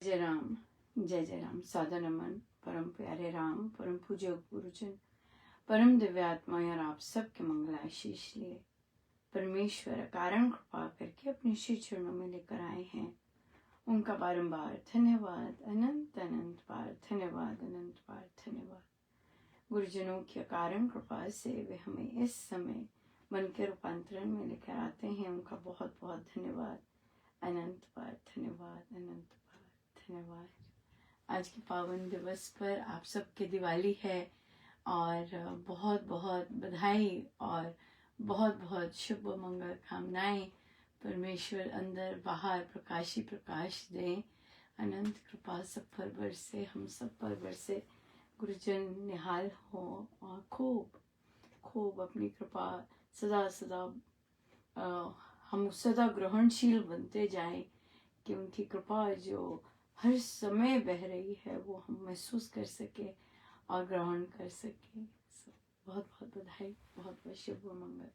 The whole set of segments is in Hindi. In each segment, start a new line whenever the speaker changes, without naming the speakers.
जय राम, जय जय राम। सादर नमन परम प्यारे राम, परम पूज्य गुरुजन, परम दिव्य आत्मा और आप सबके मंगल आशीष लिए परमेश्वर कारण कृपा करके अपने श्री चरणों में लेकर आए हैं। उनका बारंबार धन्यवाद, अनंत अनंत बार धन्यवाद, अनंत बार धन्यवाद। गुरुजनों की कारण कृपा से वे हमें इस समय मन के रूपांतरण में लेकर आते हैं। उनका बहुत बहुत धन्यवाद, अनंत बार धन्यवाद, अनंत बार धन्यवाद। आज के पावन दिवस पर आप सबके दिवाली है और बहुत बहुत बधाई और बहुत बहुत शुभ मंगल कामनाएं। परमेश्वर अंदर बाहर प्रकाश ही प्रकाश दें, अनंत कृपा सब पर बरसे, हम सब पर बरसे। गुरुजन निहाल हो और खूब खूब अपनी कृपा सदा सदा हम सदा ग्रहणशील बनते जाएं कि उनकी कृपा जो हर समय बह रही है वो हम महसूस कर सके और ग्रहण कर सके। बहुत बहुत बधाई, बहुत बहुत शुभ मंगल।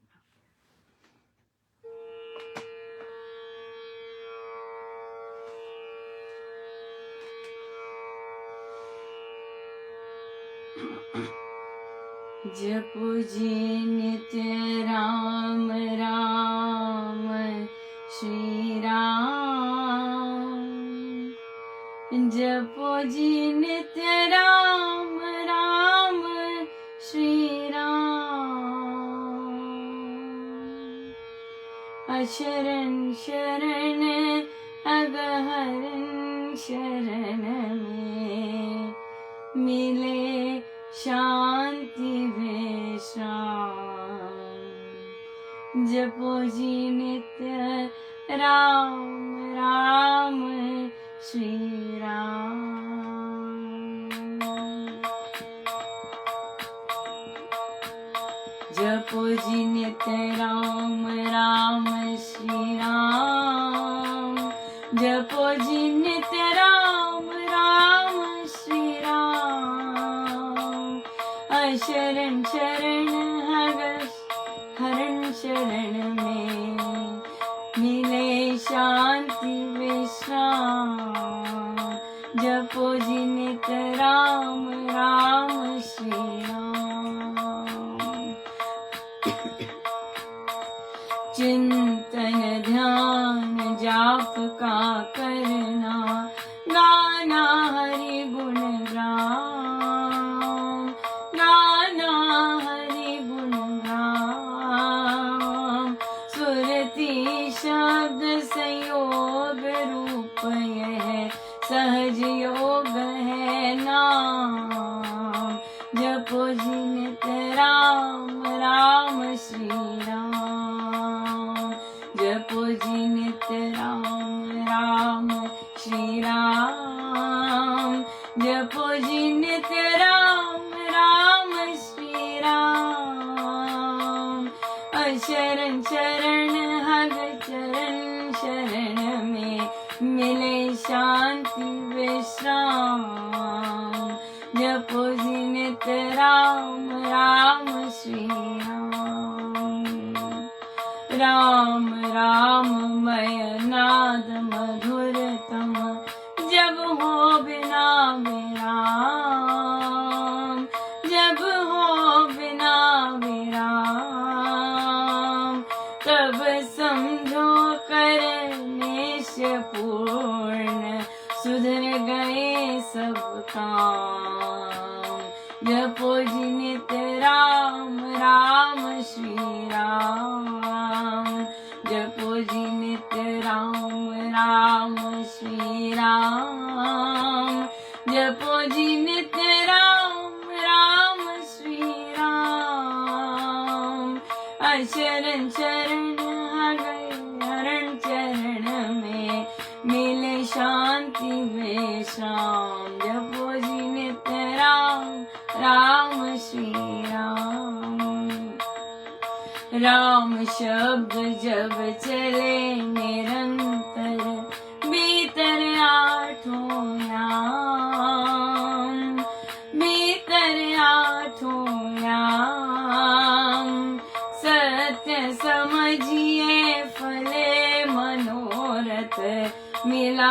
जपो जी नित्य राम राम श्री राम, जपो जी नित्य राम राम श्री राम। अशरण शरण अगहरण शरण में मिले शांति विश्राम। जपो जी नित्य राम राम श्री राम। जपो जी नित्य राम राम श्री राम, जपो जी नित्य राम राम श्री राम। अशरण शरण हरण शरण में मिले शांति विश्राम। जपो जी नित्य राम राम श्री राम। चिंतन ध्यान जाप का करना, गाना हरि गुण ग्राम, गाना हरि गुण ग्राम। सुरति शब्द संयोग रूप यह सहज योग है नाम। जपो जी नित्य राम राम श्री राम, जपो जी नित्य राम राम श्री राम, जपो जी नित्य राम राम श्री राम। अशरण शरण हर चरण शरण में मिले शांति विश्राम। जपो जी नित्य राम राम श्री राम। राम राम मय नाद मधुरतम, जब हो बिना विराम, जब हो बिना विराम। तब समझो करनेश पूर्ण, सुधर गए सब काम। जपो जी नित्य राम राम श्री राम, जपो जी नित्य राम राम श्री राम, जपो जी नित्य राम राम श्री राम। अशरण शरण हरण चरण में मिले शांति विश्राम। जपो जी नित्य राम राम श्री राम। राम शब्द जब चले निरंतर, भीतर आठों नाम, भीतर आठों नाम। सत्य समझिए फले मनोरथ, मिला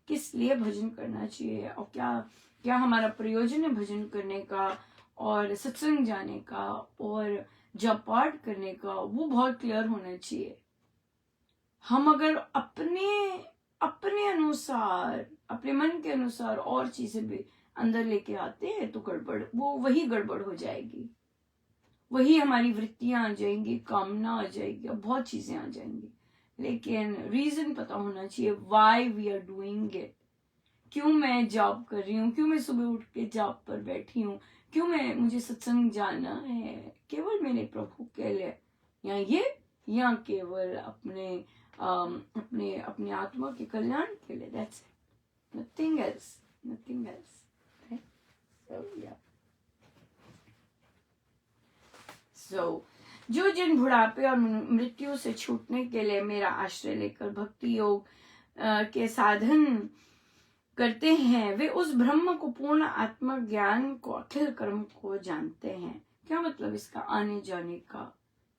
किस लिए भजन करना चाहिए और क्या क्या हमारा प्रयोजन है भजन करने का और सत्संग जाने का और जप पाठ करने का, वो बहुत क्लियर होना चाहिए। हम अगर अपने अपने अनुसार, अपने मन के अनुसार और चीजें भी अंदर लेके आते हैं तो गड़बड़, वो वही गड़बड़ हो जाएगी, वही हमारी वृत्तियां आ जाएंगी, कामना आ जाएगी और बहुत चीजें आ जाएंगी। लेकिन रीजन पता होना चाहिए, why we are doing it. क्यों मैं जॉब कर रही हूँ, क्यों मैं सुबह उठ के जॉब पर बैठी हूँ, क्यों मुझे सत्संग जाना है, केवल मेरे प्रभु के लिए या केवल अपने अपने आत्मा के कल्याण के लिए। That's it, nothing else, nothing else. So जो जिन बुढ़ापे और मृत्यु से छूटने के लिए मेरा आश्रय लेकर भक्ति योग के साधन करते हैं, वे उस ब्रह्म को, पूर्ण आत्मा ज्ञान को, अखिल कर्म को जानते हैं। क्या मतलब इसका? आने जाने का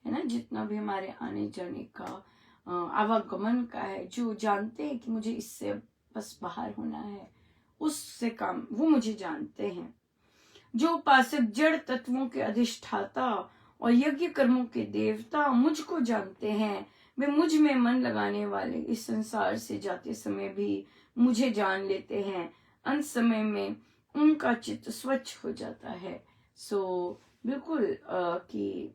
है ना, जितना भी हमारे आने जाने का आवागमन का है, जो जानते हैं कि मुझे इससे बस बाहर होना है, उससे काम, वो मुझे जानते हैं। जो उपासक जड़ तत्वों के अधिष्ठाता और यज्ञ कर्मों के देवता मुझको जानते हैं, वे मुझ में मन लगाने वाले इस संसार से जाते समय भी मुझे जान लेते हैं। अंत समय में उनका चित्त स्वच्छ हो जाता है। सो बिल्कुल कि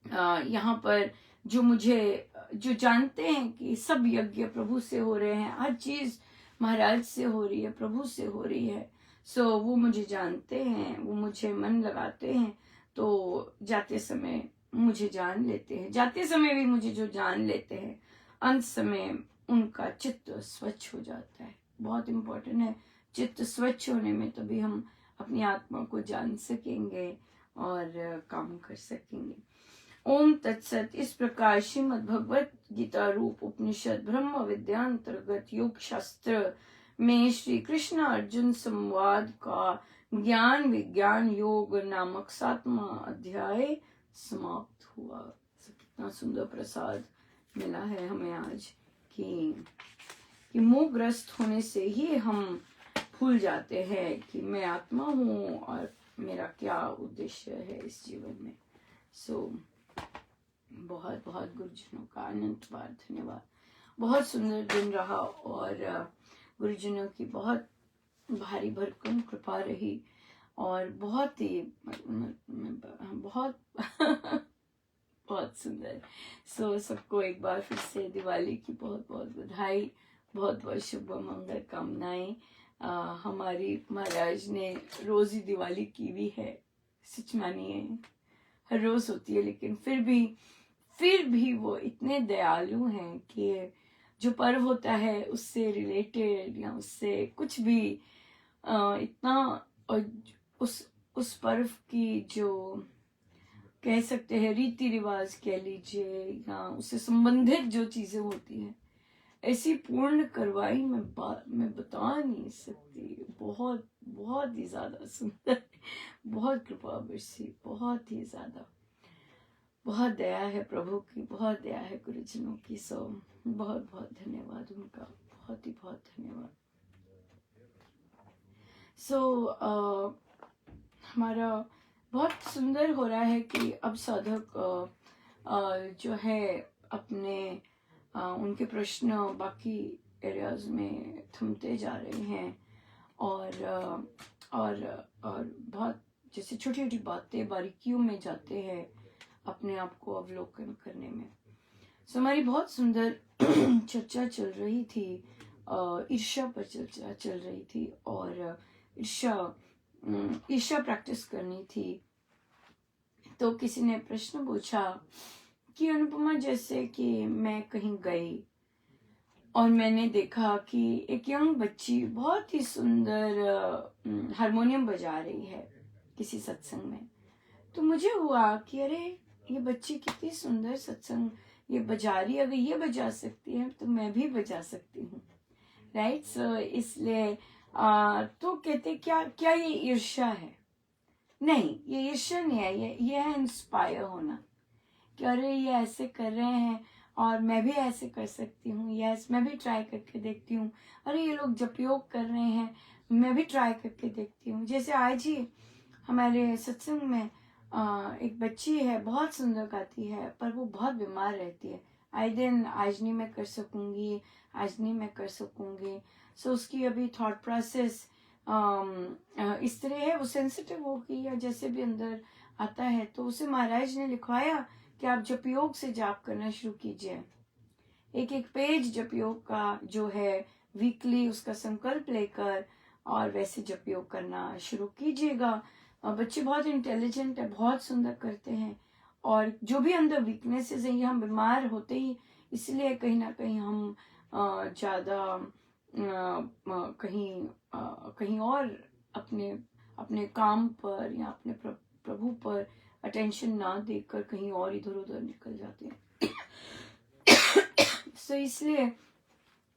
यहाँ पर जो जानते हैं कि सब यज्ञ प्रभु से हो रहे हैं, हर चीज महाराज से हो रही है, प्रभु से हो रही है। सो वो मुझे जानते हैं, वो मुझे मन लगाते हैं, तो जाते समय मुझे जान लेते हैं। जाते समय भी मुझे जो जान लेते हैं, अंत समय उनका चित्त स्वच्छ हो जाता है। बहुत इंपॉर्टेंट है, चित्त स्वच्छ होने में तभी हम अपनी आत्मा को जान सकेंगे और काम कर सकेंगे। ओम तत्सत। इस प्रकार श्रीमद् भगवत गीता रूप उपनिषद ब्रह्म विद्या अंतर्गत योग शास्त्र में श्री कृष्ण अर्जुन संवाद का ज्ञान विज्ञान योग नामक 7वां अध्याय समाप्त हुआ। कितना सुंदर प्रसाद मिला है हमें आज कि मोहग्रस्त होने से ही हम भूल जाते हैं कि मैं आत्मा हूँ और मेरा क्या उद्देश्य है इस जीवन में। सो बहुत बहुत गुरुजनों का अनंत बार धन्यवाद। बहुत सुंदर दिन रहा और गुरुजनों की बहुत भारी भरकम कृपा रही और बहुत ही बहुत बहुत सुंदर। सो सबको एक बार फिर से दिवाली की बहुत बहुत बधाई, बहुत बहुत शुभ मंगल कामनाएं। हमारी महाराज ने रोज ही दिवाली की भी है, सच मानिए हर रोज होती है, लेकिन फिर भी वो इतने दयालु हैं कि जो पर्व होता है उससे रिलेटेड या उससे कुछ भी इतना, और उस पर्व की जो कह सकते हैं रीति रिवाज कह लीजिए या उससे संबंधित जो चीजें होती हैं, ऐसी पूर्ण करवाई मैं बता नहीं सकती। बहुत बहुत ही ज्यादा सुंदर, बहुत कृपा बरसी, बहुत ही ज्यादा। बहुत दया है प्रभु की, बहुत दया है गुरुजनों की। सो बहुत बहुत धन्यवाद उनका, बहुत ही बहुत धन्यवाद। सो हमारा बहुत सुंदर हो रहा है कि अब साधक जो है अपने उनके प्रश्न बाकी एरियाज में थमते जा रहे हैं और बहुत जैसे छोटी छोटी बातें बारीकियों में जाते हैं अपने आप को अवलोकन करने में। सो हमारी बहुत सुंदर चर्चा चल रही थी, ईर्ष्या पर चर्चा चल रही थी और ईर्ष्या प्रैक्टिस करनी थी। तो किसी ने प्रश्न पूछा कि अनुपमा, जैसे कि मैं कहीं गई और मैंने देखा कि एक यंग बच्ची बहुत ही सुंदर हारमोनियम बजा रही है किसी सत्संग में, तो मुझे हुआ कि अरे ये बच्ची कितनी सुंदर सत्संग ये बजा रही है, अगर ये बजा सकती है तो मैं भी बजा सकती हूँ, राइट। सो इसलिए तो कहते क्या ये ईर्ष्या है? नहीं, ये ईर्ष्या नहीं है, ये है इंस्पायर होना कि अरे ये ऐसे कर रहे हैं और मैं भी ऐसे कर सकती हूँ, यस मैं भी ट्राई करके देखती हूँ, अरे ये लोग जप योग कर रहे हैं, मैं भी ट्राई करके देखती हूँ। जैसे आज ही हमारे सत्संग में एक बच्ची है, बहुत सुंदर गाती है, पर वो बहुत बीमार रहती है। आए दिन आज नहीं मैं कर सकूंगी, आज नहीं मैं कर सकूंगी। सो उसकी अभी थॉट प्रोसेस इस तरह है, वो सेंसिटिव होगी या जैसे भी अंदर आता है। तो उसे महाराज ने लिखवाया कि आप जप योग से जाप करना शुरू कीजिए। एक एक पेज जप योग का जो है वीकली उसका संकल्प लेकर और वैसे जप योग करना शुरू कीजिएगा। बच्चे बहुत इंटेलिजेंट है, बहुत सुंदर करते हैं। और जो भी अंदर वीकनेसेस हैं, ये हम बीमार होते ही इसलिए कहीं ना कहीं हम ज़्यादा कहीं और अपने अपने काम पर या अपने प्रभु पर अटेंशन ना देकर कहीं और इधर उधर निकल जाते हैं। सो इसलिए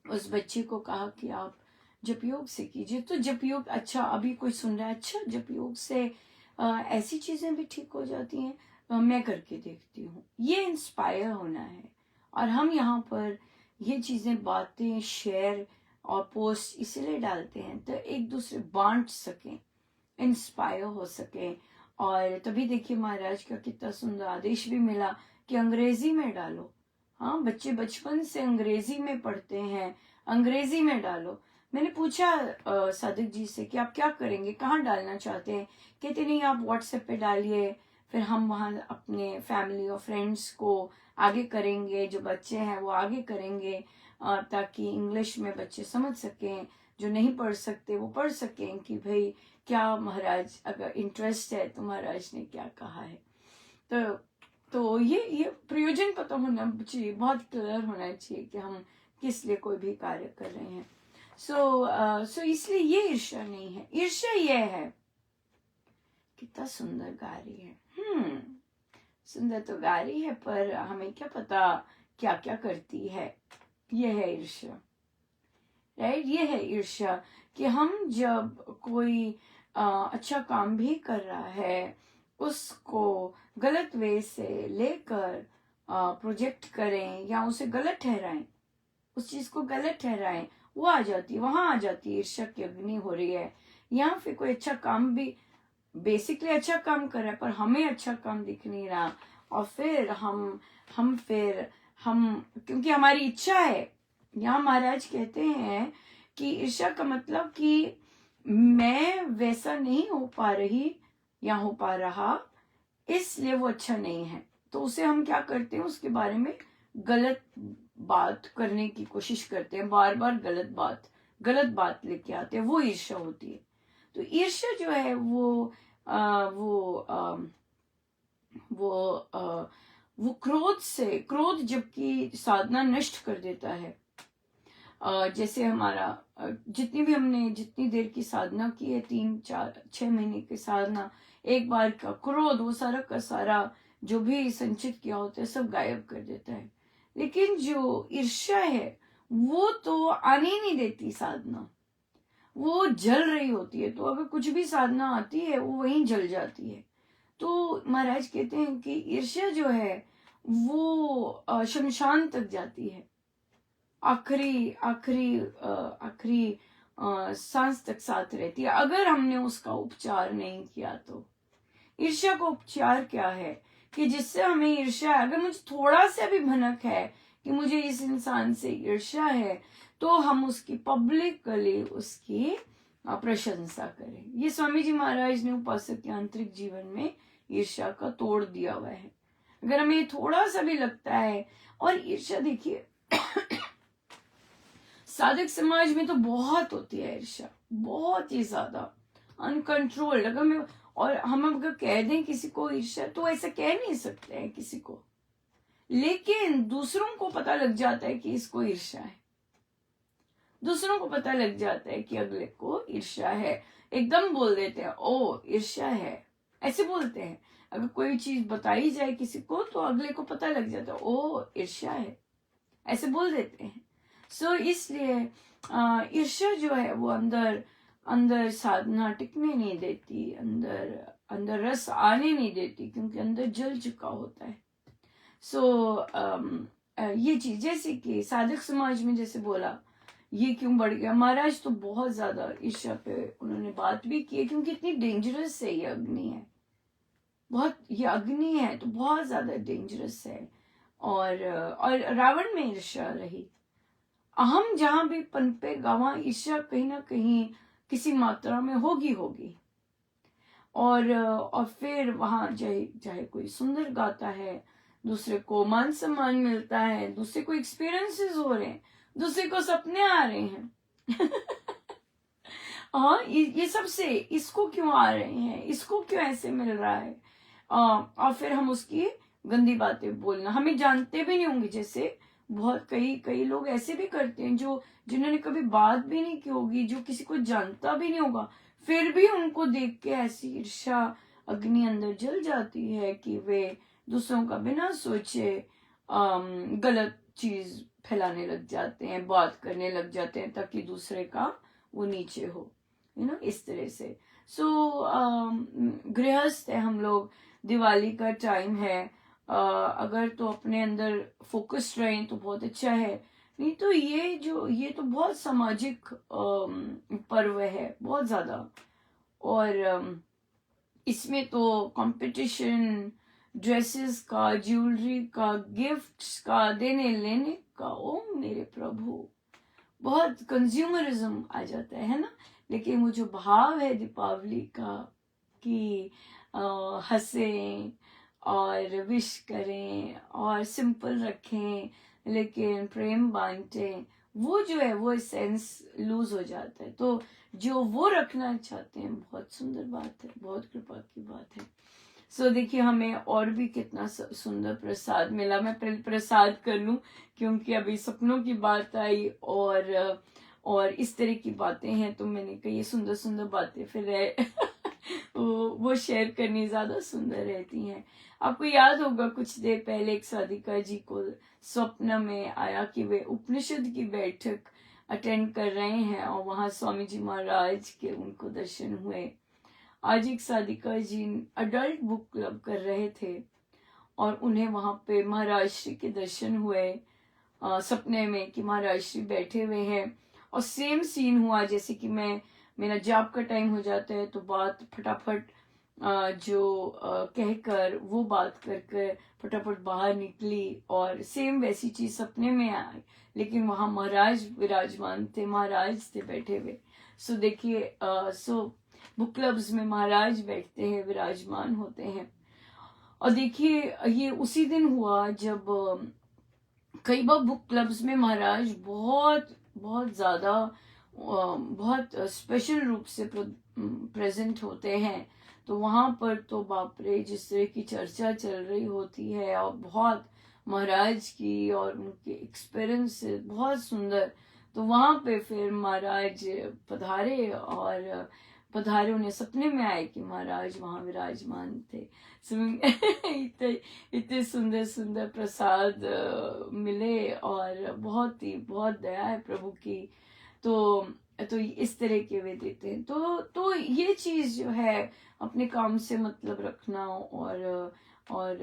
उस बच्चे को कहा कि आप जप योग से कीजिए। तो जप योग, अच्छा अभी कोई सुन रहा है, अच्छा जप योग से ऐसी चीजें भी ठीक हो जाती हैं, मैं करके देखती हूँ। ये इंस्पायर होना है और हम यहाँ पर ये चीजें बातें शेयर और पोस्ट इसलिए डालते हैं तो एक दूसरे बांट सकें, इंस्पायर हो सके। और तभी देखिए महाराज का कितना सुंदर आदेश भी मिला कि अंग्रेजी में डालो। हाँ, बच्चे बचपन से अंग्रेजी में पढ़ते हैं, अंग्रेजी में डालो। मैंने पूछा सादिक जी से कि आप क्या करेंगे, कहाँ डालना चाहते हैं। कहते नहीं आप व्हाट्सएप पे डालिए, फिर हम वहाँ अपने फैमिली और फ्रेंड्स को आगे करेंगे, जो बच्चे हैं वो आगे करेंगे, ताकि इंग्लिश में बच्चे समझ सकें, जो नहीं पढ़ सकते वो पढ़ सकें कि भाई क्या महाराज अगर इंटरेस्ट है तो महाराज ने क्या कहा है। तो ये प्रयोजन पता होना चाहिए, बहुत क्लियर होना चाहिए कि हम किस लिए कोई भी कार्य कर रहे हैं। सो इसलिए ये ईर्ष्या नहीं है। ईर्ष्या ये है, कितना सुंदर गा रही है, सुंदर तो गा रही है पर हमें क्या पता क्या क्या करती है। ये है ईर्ष्या, राइट। ये है ईर्ष्या कि हम जब कोई अच्छा काम भी कर रहा है उसको गलत वे से लेकर प्रोजेक्ट करें या उसे गलत ठहराएं, उस चीज को गलत ठहराएं, वो आ जाती है, वहां आ जाती है ईर्ष्या की अग्नि हो रही है। या फिर कोई अच्छा काम भी बेसिकली अच्छा काम कर रहा है पर हमें अच्छा काम दिख नहीं रहा, और फिर हम क्योंकि हमारी इच्छा है। यहाँ महाराज कहते हैं कि ईर्ष्या का मतलब कि मैं वैसा नहीं हो पा रही या हो पा रहा, इसलिए वो अच्छा नहीं है। तो उसे हम क्या करते हैं, उसके बारे में गलत बात करने की कोशिश करते हैं, बार बार गलत बात लेके आते हैं, वो ईर्ष्या होती है। तो ईर्ष्या जो है वो क्रोध जबकि साधना नष्ट कर देता है। जैसे हमारा जितनी देर की साधना की है, 3-4-6 महीने की साधना, एक बार का क्रोध वो सारा का सारा जो भी संचित किया होता है सब गायब कर देता है। लेकिन जो ईर्ष्या है वो तो आने ही नहीं देती साधना, वो जल रही होती है। तो अगर कुछ भी साधना आती है वो वहीं जल जाती है। तो महाराज कहते हैं कि ईर्ष्या जो है वो शमशान तक जाती है, आखिरी सांस तक साथ रहती है अगर हमने उसका उपचार नहीं किया। तो ईर्ष्या का उपचार क्या है कि जिससे हमें ईर्ष्या, अगर मुझे थोड़ा सा भी भनक है कि मुझे इस इंसान से ईर्ष्या है, तो हम उसकी पब्लिकली उसकी प्रशंसा करें। ये स्वामी जी महाराज ने उपासक के आंतरिक जीवन में ईर्ष्या का तोड़ दिया हुआ है। अगर हमें थोड़ा सा भी लगता है, और ईर्ष्या देखिए साधक समाज में तो बहुत होती है ईर्ष्या, बहुत ही ज्यादा अनकंट्रोल्ड। और हम अगर कह दें किसी को ईर्ष्या, तो ऐसा कह नहीं सकते हैं किसी को, लेकिन दूसरों को पता लग जाता है कि इसको ईर्ष्या है, दूसरों को पता लग जाता है कि अगले को ईर्ष्या है, एकदम बोल देते हैं ओ ईर्ष्या है, ऐसे बोलते हैं। अगर कोई चीज बताई जाए किसी को तो अगले को पता लग जाता है ओ ईर्ष्या है, ऐसे बोल देते हैं। सो इसलिए ईर्ष्या जो है वो अंदर साधना टिकने नहीं देती, अंदर रस आने नहीं देती, क्योंकि अंदर जल चुका होता है। सो ये चीज जैसे कि साधक समाज में जैसे बोला ये क्यों बढ़ गया, महाराज तो बहुत ज्यादा ईर्ष्या पे उन्होंने बात भी की है, क्योंकि इतनी डेंजरस है ये अग्नि है, बहुत ये अग्नि है तो बहुत ज्यादा डेंजरस है। और रावण में ईर्ष्या रही, अहम जहां भी पनपेगा वहां ईर्ष्या कहीं ना कहीं किसी मात्रा में होगी होगी। और फिर वहां चाहे चाहे कोई सुंदर गाता है, दूसरे को मान सम्मान मिलता है, दूसरे को एक्सपीरियंसेस हो रहे हैं, दूसरे को सपने आ रहे हैं हाँ ये सबसे इसको क्यों आ रहे हैं, इसको क्यों ऐसे मिल रहा है, और फिर हम उसकी गंदी बातें बोलना, हमें जानते भी नहीं होंगे, जैसे बहुत कई कई लोग ऐसे भी करते हैं जो जिन्होंने कभी बात भी नहीं की होगी, जो किसी को जानता भी नहीं होगा, फिर भी उनको देख के ऐसी ईर्ष्या अग्नि अंदर जल जाती है कि वे दूसरों का बिना सोचे गलत चीज फैलाने लग जाते हैं, बात करने लग जाते हैं ताकि दूसरे का वो नीचे हो, इस तरह से। सो गृहस्थ है हम लोग, दिवाली का टाइम है, अगर तो अपने अंदर फोकस्ड रहें तो बहुत अच्छा है, नहीं तो ये तो बहुत सामाजिक पर्व है बहुत ज्यादा। और इसमें तो कंपटीशन, ड्रेसेस का, ज्वेलरी का, गिफ्ट्स का, देने लेने का, ओ मेरे प्रभु, बहुत कंज्यूमरिज्म आ जाता है ना। लेकिन वो जो भाव है दीपावली का कि हंसें और विश करें और सिंपल रखें लेकिन प्रेम बांटें, वो जो है वो सेंस लूज हो जाता है। तो जो वो रखना चाहते हैं, बहुत सुंदर बात है, बहुत कृपा की बात है। सो देखिए हमें और भी कितना सुंदर प्रसाद मिला। मैं पहले प्रसाद कर लूं क्योंकि अभी सपनों की बात आई और इस तरह की बातें हैं, तो मैंने कही ये सुंदर सुंदर बातें फिर वो शेयर करनी ज्यादा सुंदर रहती हैं। आपको याद होगा कुछ देर पहले एक साधिका जी को स्वप्न में आया कि वे उपनिषद की बैठक अटेंड कर रहे हैं और वहां स्वामी जी महाराज के उनको दर्शन हुए। आज एक साधिका जी अडल्ट बुक क्लब कर रहे थे और उन्हें वहां पे महाराज श्री के दर्शन हुए सपने में कि महाराज श्री बैठे हुए हैं, और सेम सीन हुआ जैसे कि मेरा जॉब का टाइम हो जाता है तो बात फटाफट कहकर वो बात कर फटाफट बाहर निकली और सेम वैसी चीज सपने में आई, लेकिन वहां महाराज विराजमान थे, महाराज थे बैठे हुए। सो देखिए बुक क्लब्स में महाराज बैठते हैं, विराजमान होते हैं। और देखिए ये उसी दिन हुआ जब कई बार बुक क्लब्स में महाराज बहुत बहुत ज्यादा बहुत स्पेशल रूप से प्रेजेंट होते हैं, तो वहां पर तो बाप रे जिस तरह की चर्चा चल रही होती है और बहुत महाराज की और उनके एक्सपीरियंस बहुत सुंदर। तो वहां पे फिर महाराज पधारे उन्हें सपने में आए कि महाराज वहां विराजमान थे। इतने सुंदर सुंदर प्रसाद मिले और बहुत दया है प्रभु की। तो इस तरह के वे देते हैं। तो ये चीज जो है अपने काम से मतलब रखना और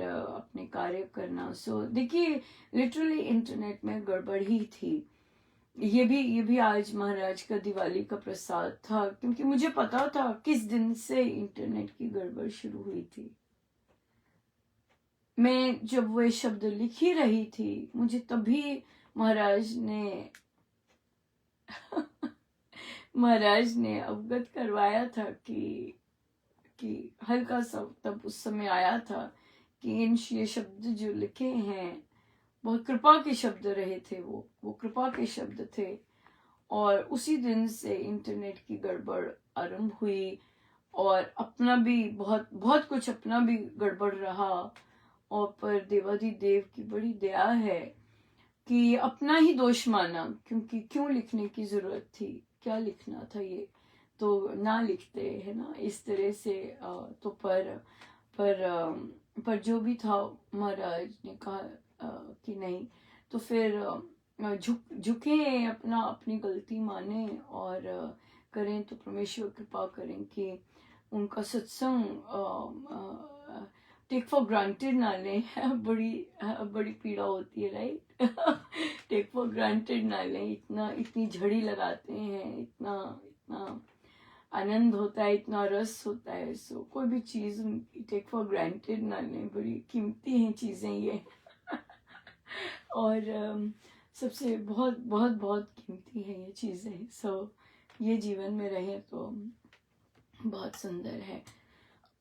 अपने कार्य करना। सो देखिए लिटरली इंटरनेट में गड़बड़ ही थी। ये भी आज महाराज का दिवाली का प्रसाद था, क्योंकि मुझे पता था किस दिन से इंटरनेट की गड़बड़ शुरू हुई थी। मैं जब वो शब्द लिख ही रही थी मुझे तभी महाराज ने अवगत करवाया था कि हल्का सा तब उस समय आया था कि ये शब्द जो लिखे हैं बहुत कृपा के शब्द रहे थे, वो कृपा के शब्द थे। और उसी दिन से इंटरनेट की गड़बड़ आरंभ हुई और अपना भी बहुत बहुत कुछ अपना भी गड़बड़ रहा। और पर देवाधिदेव की बड़ी दया है कि अपना ही दोष माना, क्योंकि क्यों लिखने की जरूरत थी, क्या लिखना था ये तो ना लिखते है ना इस तरह से। तो पर जो भी था महाराज ने कहा कि नहीं, तो फिर झुके अपनी गलती माने और करें तो परमेश्वर कृपा करें कि उनका सत्संग टेक फॉर ग्रांटेड ना लें, बड़ी पीड़ा होती है, राइट। टेक फॉर ग्रांटेड ना लें, इतनी झड़ी लगाते हैं, इतना इतना आनंद होता है, इतना रस होता है, सो कोई भी चीज टेक फॉर ग्रांटेड ना लें, बड़ी कीमती हैं चीजें ये। और सबसे बहुत बहुत बहुत कीमती है ये चीजें, सो ये जीवन में रहे तो बहुत सुंदर है।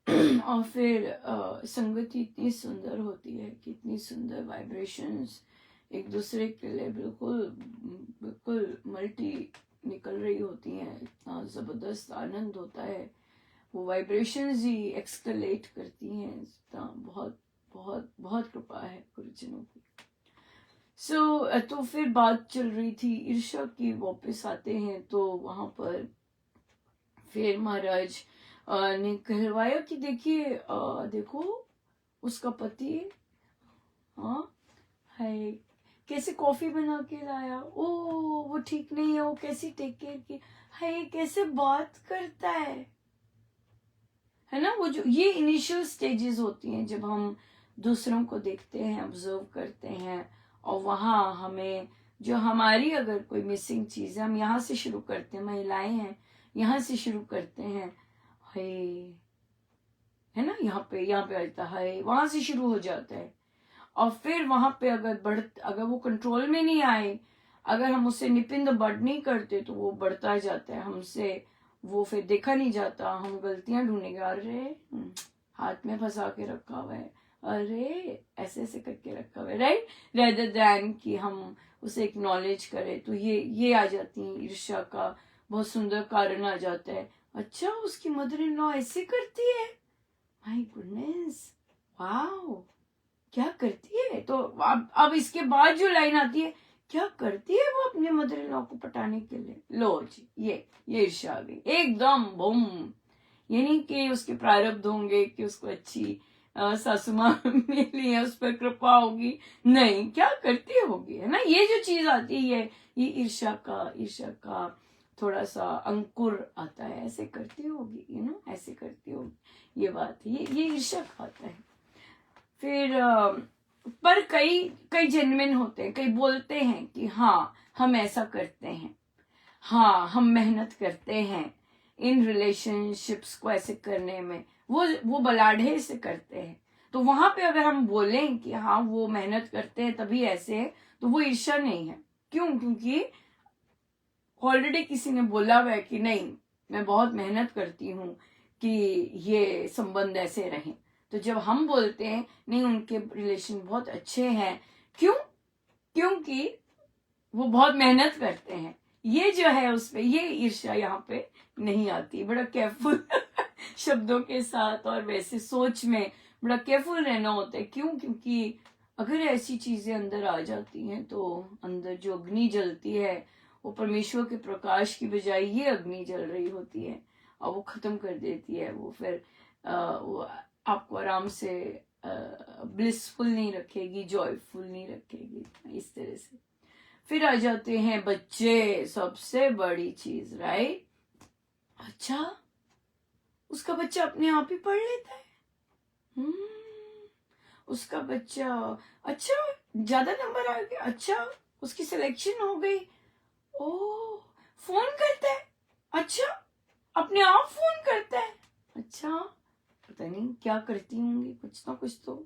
और फिर संगति इतनी सुंदर होती है कि इतनी सुंदर वाइब्रेशंस एक दूसरे के लिए बिल्कुल बिल्कुल मल्टी निकल रही होती हैं, इतना जबरदस्त आनंद होता है, वो वाइब्रेशंस ही एक्सकलेट करती हैं, इतना बहुत बहुत बहुत कृपा है गुरुजनों की। तो फिर बात चल रही थी ईर्ष्या की, वापस आते हैं तो वहां पर फिर महाराज ने कहलवाया कि देखिए देखो उसका पति हाँ है, कैसे कॉफी बना के लाया, ओ वो ठीक नहीं है, वो कैसी टेक केयर की है, कैसे बात करता है ना। वो जो ये इनिशियल स्टेजेस होती हैं जब हम दूसरों को देखते हैं, ऑब्जर्व करते हैं, और वहां हमें जो हमारी अगर कोई मिसिंग चीज है, हम यहाँ से शुरू करते हैं, महिलाएं हैं यहाँ से शुरू करते हैं, है ना, यहाँ पे आता है, वहां से शुरू हो जाता है, और फिर वहां पे अगर वो कंट्रोल में नहीं आए, अगर हम उससे निपिंद बढ़ नहीं करते तो वो बढ़ता जाता है हमसे, वो फिर देखा नहीं जाता, हम गलतियां ढूंढेंगे, अरे हाथ में फंसा के रखा हुआ है, अरे ऐसे ऐसे करके रखा हुआ है, राइट, रेदर देन कि हम उसे एक्नॉलेज करें, तो ये आ जाती है ईर्ष्या का बहुत सुंदर कारण आ जाता है। अच्छा उसकी मदर इन लॉ ऐसे करती है, माय गुडनेस, वाओ क्या करती है। तो अब इसके बाद जो लाइन आती है, क्या करती है वो अपने मदर इन लॉ को पटाने के लिए, लो जी ये ईर्ष्या आ गई एकदम बूम। ये नहीं कि उसके प्रारब्ध होंगे कि उसको अच्छी सासू माँ मिली है, उस पर कृपा होगी, नहीं, क्या करती होगी, है ना। ये जो चीज आती है ये ईर्ष्या का थोड़ा सा अंकुर आता है, ऐसे करती होगी, ऐसे करती होगी, ये बात है, ये ईर्ष्या का आता है। फिर पर कई जेन्युइन होते हैं, कई बोलते हैं कि हाँ हम ऐसा करते हैं, हाँ हम मेहनत करते हैं इन रिलेशनशिप्स को ऐसे करने में, वो बलाढ्य से करते हैं। तो वहां पे अगर हम बोलें कि हाँ वो मेहनत करते हैं तभी ऐसे है, तो वो ईर्ष्या नहीं है। क्यों? क्योंकि ऑलरेडी किसी ने बोला हुआ है कि नहीं मैं बहुत मेहनत करती हूँ कि ये संबंध ऐसे रहे। तो जब हम बोलते हैं नहीं उनके रिलेशन बहुत अच्छे हैं, क्यों? क्योंकि वो बहुत मेहनत करते हैं, ये जो है उसपे ये ईर्ष्या यहाँ पे नहीं आती। बड़ा केयरफुल शब्दों के साथ और वैसे सोच में बड़ा केयरफुल रहना होता है। क्यों? क्योंकि अगर ऐसी चीजें अंदर आ जाती हैं तो अंदर जो अग्नि जलती है वो परमेश्वर के प्रकाश की बजाय ये अग्नि जल रही होती है और वो खत्म कर देती है। वो फिर वो आपको आराम से ब्लिसफुल नहीं रखेगी, जॉयफुल नहीं रखेगी, इस तरह से। फिर आ जाते हैं बच्चे, सबसे बड़ी चीज, राइट। अच्छा उसका बच्चा अपने आप ही पढ़ लेता है, उसका बच्चा अच्छा ज्यादा नंबर आ गया, अच्छा उसकी सिलेक्शन हो गई, ओ फोन करता है, अच्छा अपने आप फोन करता है, अच्छा पता नहीं क्या करती होंगी, कुछ ना कुछ तो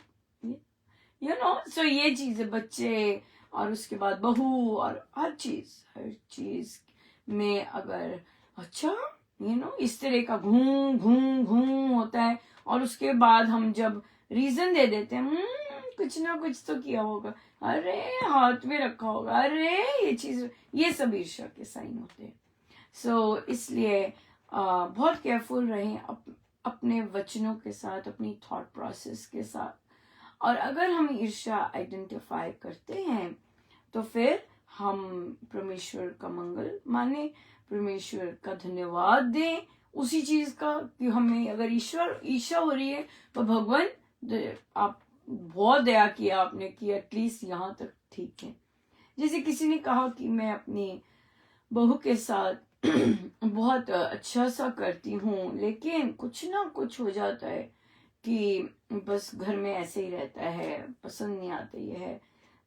सो ये चीज है बच्चे। और उसके बाद बहू और हर चीज में अगर अच्छा इस तरह का घूम घूम घूम होता है, और उसके बाद हम जब रीजन दे देते हैं कुछ ना कुछ तो किया होगा, अरे हाथ में रखा होगा, अरे ये चीज, ये सब ईर्ष्या के साइन होते हैं। सो इसलिए बहुत केयरफुल रहें अपने वचनों के साथ, अपनी थॉट प्रोसेस के साथ। और अगर हम ईर्ष्या आइडेंटिफाई करते हैं तो फिर हम परमेश्वर का मंगल माने, परमेश्वर का धन्यवाद दें उसी चीज का कि हमें अगर ईर्ष्या हो रही है तो भगवान आप बहुत दया किया आपने कि एटलीस्ट यहाँ तक ठीक है। जैसे किसी ने कहा कि मैं अपनी बहू के साथ बहुत अच्छा सा करती हूँ लेकिन कुछ ना कुछ हो जाता है कि बस घर में ऐसे ही रहता है, पसंद नहीं आते ये है,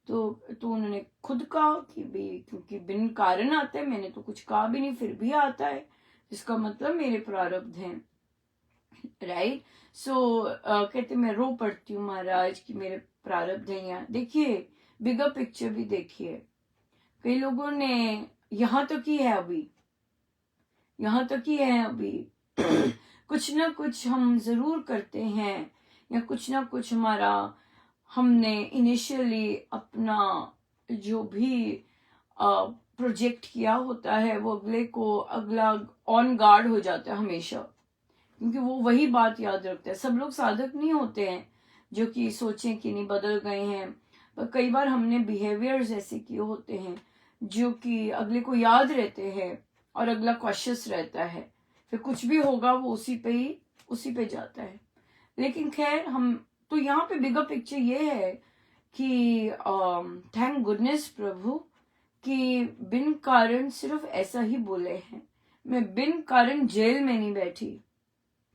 तो उन्होंने खुद कहा कि भाई क्योंकि बिन कारण आता है, मैंने तो कुछ कहा भी नहीं फिर भी आता है, इसका मतलब मेरे प्रारब्ध हैं, राइट। सो कहते मैं रो पड़ती हूँ महाराज कि मेरे प्रारब्ध हैं। यहाँ देखिए, बिगर पिक्चर भी देखिए, कई लोगों ने यहाँ तक ही है अभी, यहाँ तक ही है अभी कुछ ना कुछ हम जरूर करते हैं, या कुछ ना कुछ हमारा, हमने इनिशियली अपना जो भी प्रोजेक्ट किया होता है वो अगला ऑन गार्ड हो जाता है हमेशा, क्योंकि वो वही बात याद रखता है। सब लोग साधक नहीं होते हैं जो कि सोचें कि नहीं बदल गए हैं, पर कई बार हमने बिहेवियर्स ऐसे किए होते हैं जो कि अगले को याद रहते हैं और अगला कॉशियस रहता है, फिर कुछ भी होगा वो उसी पे जाता है। लेकिन खैर, हम तो यहाँ पे बिगर पिक्चर ये है कि थैंक गुडनेस प्रभु कि बिन कारण सिर्फ ऐसा ही बोले हैं, मैं बिन कारण जेल में नहीं बैठी,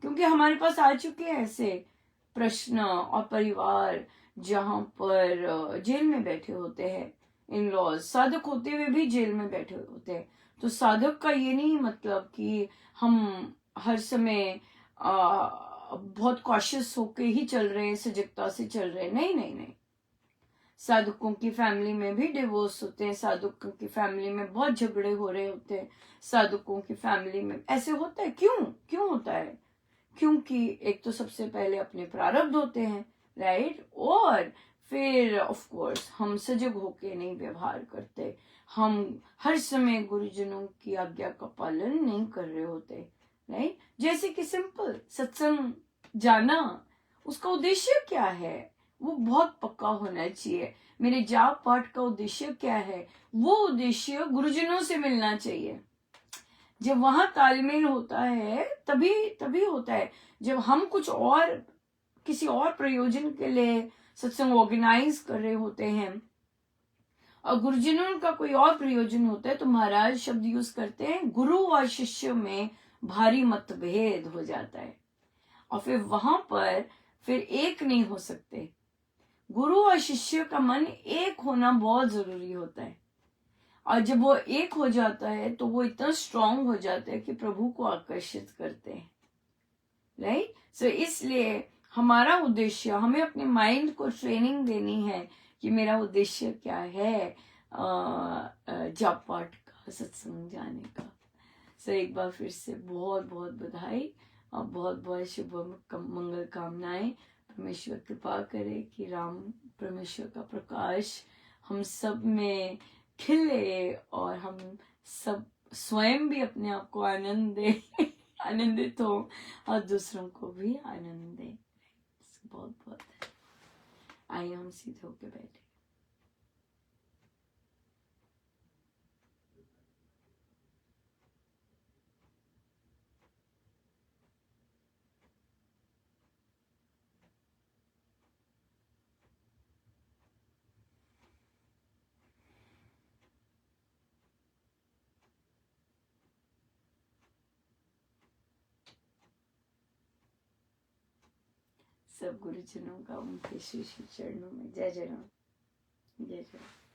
क्योंकि हमारे पास आ चुके हैं ऐसे प्रश्न और परिवार जहां पर जेल में बैठे होते हैं, इन लॉज साधक होते हुए भी जेल में बैठे होते हैं। तो साधक का ये नहीं मतलब कि हम हर समय बहुत कॉशियस होके ही चल रहे हैं, सजगता से चल रहे हैं, नहीं नहीं नहीं। साधुकों की फैमिली में भी डिवोर्स होते हैं, साधुकों की फैमिली में बहुत झगड़े हो रहे होते हैं, साधुकों की फैमिली में ऐसे होता है। क्यों क्यों होता है? क्योंकि एक तो सबसे पहले अपने प्रारब्ध होते हैं, राइट, और फिर ऑफ कोर्स हम सजग होके नहीं व्यवहार करते, हम हर समय गुरुजनों की आज्ञा का पालन नहीं कर रहे होते, राइट। जैसे कि सिंपल सत्संग जाना, उसका उद्देश्य क्या है? वो बहुत पक्का होना चाहिए। मेरे जाप पाठ का उद्देश्य क्या है? वो उद्देश्य गुरुजनों से मिलना चाहिए। जब वहां तालमेल होता है तभी तभी होता है। जब हम कुछ और किसी और प्रयोजन के लिए सत्संग ऑर्गेनाइज कर रहे होते हैं और गुरुजनों का कोई और प्रयोजन होता है, तो महाराज शब्द यूज करते हैं, गुरु और शिष्य में भारी मतभेद हो जाता है, और फिर वहां पर फिर एक नहीं हो सकते। गुरु और शिष्य का मन एक होना बहुत जरूरी होता है, और जब वो एक हो जाता है तो वो इतना स्ट्रांग हो जाता है कि प्रभु को आकर्षित करते हैं, राइट। सो इसलिए हमारा उद्देश्य, हमें अपने माइंड को ट्रेनिंग देनी है कि मेरा उद्देश्य क्या है जाप पाठ का, सत्संग जाने का। सो एक बार फिर से बहुत बहुत बधाई और बहुत बहुत शुभ मंगल कामनाएं। परमेश्वर कृपा करे कि राम परमेश्वर का प्रकाश हम सब में खिले और हम सब स्वयं भी अपने आप को आनंद दे आनंदित हो और दूसरों को भी आनंद दे। बहुत बहुत आइए हम सीधे होके बैठे। सब गुरुजनों का उनके श्री श्री चरणों में जय जय राम, जय जय राम।